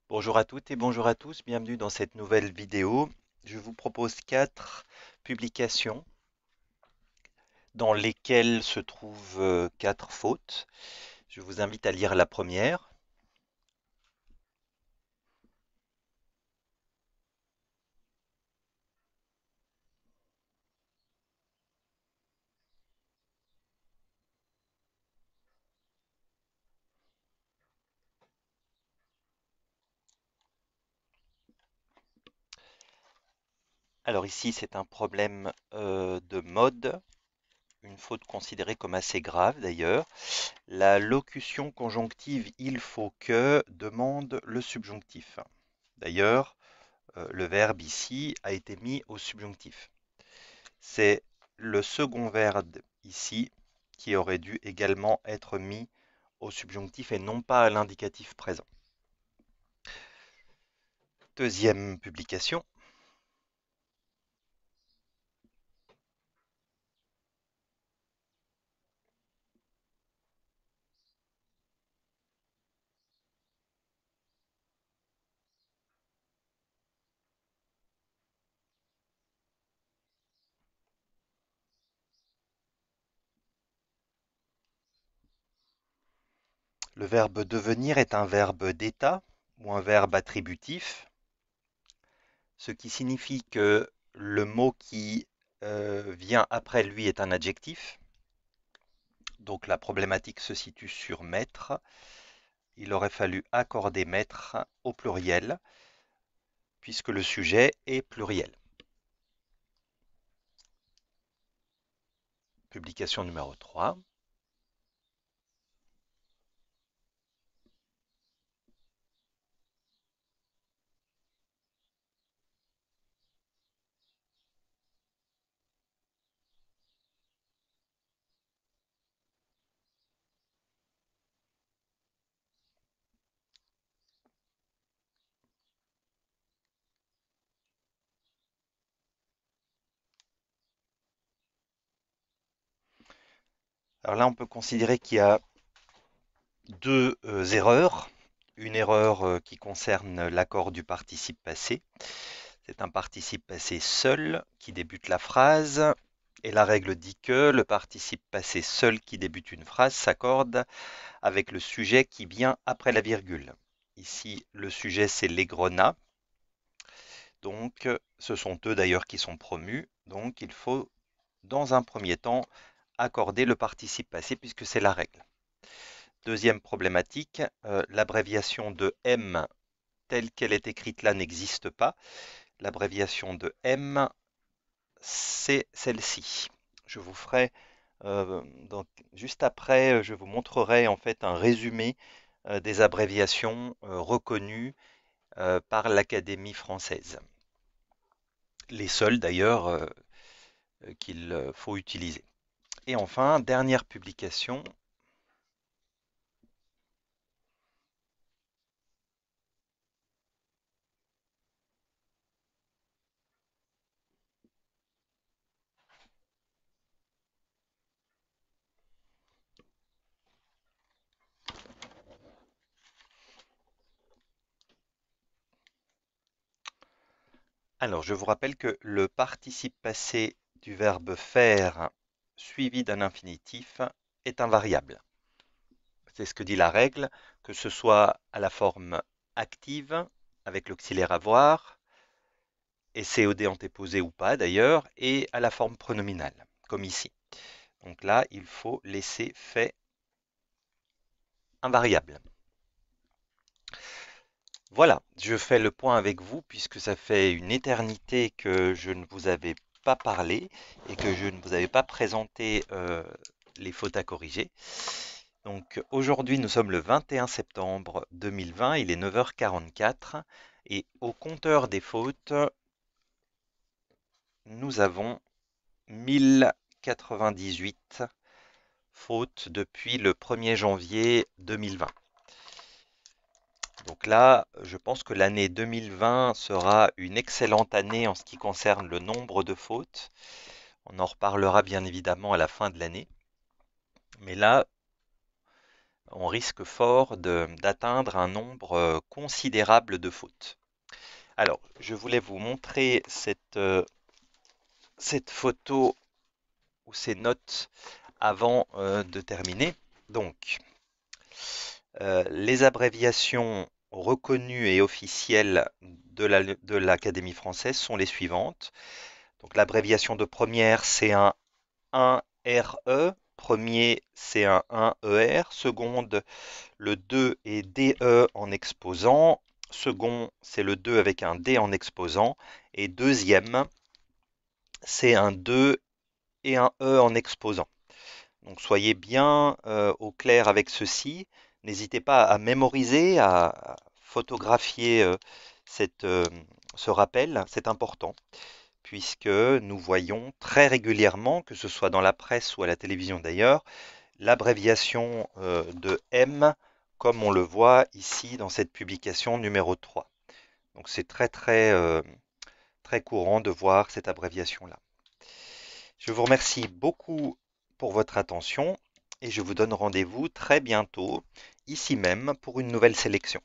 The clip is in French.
Bonjour à toutes et bonjour à tous, bienvenue dans cette nouvelle vidéo. Je vous propose 4 publications dans lesquelles se trouvent 4 fautes. Je vous invite à lire la première. Alors ici, c'est un problème de mode, une faute considérée comme assez grave d'ailleurs. La locution conjonctive il faut que demande le subjonctif. D'ailleurs, le verbe ici a été mis au subjonctif. C'est le second verbe ici qui aurait dû également être mis au subjonctif et non pas à l'indicatif présent. Deuxième publication. Le verbe devenir est un verbe d'état ou un verbe attributif, ce qui signifie que le mot qui vient après lui est un adjectif. Donc la problématique se situe sur maître. Il aurait fallu accorder maître au pluriel puisque le sujet est pluriel. Publication numéro 3. Alors là, on peut considérer qu'il y a deux erreurs. Une erreur qui concerne l'accord du participe passé. C'est un participe passé seul qui débute la phrase. Et la règle dit que le participe passé seul qui débute une phrase s'accorde avec le sujet qui vient après la virgule. Ici, le sujet, c'est les grenats. Donc, ce sont eux d'ailleurs qui sont promus. Donc, il faut, dans un premier temps, accorder le participe passé puisque c'est la règle. Deuxième problématique, l'abréviation de M telle qu'elle est écrite là n'existe pas. L'abréviation de M, c'est celle-ci. Je vous ferai, donc, juste après, je vous montrerai en fait un résumé des abréviations reconnues par l'Académie française. Les seules d'ailleurs qu'il faut utiliser. Et enfin, dernière publication. Alors, je vous rappelle que le participe passé du verbe faire suivi d'un infinitif est invariable. C'est ce que dit la règle, que ce soit à la forme active, avec l'auxiliaire avoir, et COD antéposé ou pas d'ailleurs, et à la forme pronominale, comme ici. Donc là, il faut laisser fait invariable. Voilà, je fais le point avec vous puisque ça fait une éternité que je ne vous avais pas parlé et que je ne vous avais pas présenté les fautes à corriger. Donc aujourd'hui, nous sommes le 21 septembre 2020, il est 9h44 et au compteur des fautes, nous avons 1098 fautes depuis le 1er janvier 2020. Donc là, je pense que l'année 2020 sera une excellente année en ce qui concerne le nombre de fautes. On en reparlera bien évidemment à la fin de l'année. Mais là, on risque fort d'atteindre un nombre considérable de fautes. Alors, je voulais vous montrer cette photo ou ces notes avant de terminer. Donc, les abréviations reconnues et officielles de l'Académie française sont les suivantes. Donc, l'abréviation de première, c'est un 1RE. Premier, c'est un 1ER. Seconde, le 2 est DE en exposant. Second, c'est le 2 avec un D en exposant. Et deuxième, c'est un 2 et un E en exposant. Donc soyez bien au clair avec ceci. N'hésitez pas à mémoriser, à photographier ce rappel, c'est important, puisque nous voyons très régulièrement, que ce soit dans la presse ou à la télévision d'ailleurs, l'abréviation de M, comme on le voit ici dans cette publication numéro 3. Donc c'est très courant de voir cette abréviation-là. Je vous remercie beaucoup pour votre attention et je vous donne rendez-vous très bientôt, ici même, pour une nouvelle sélection.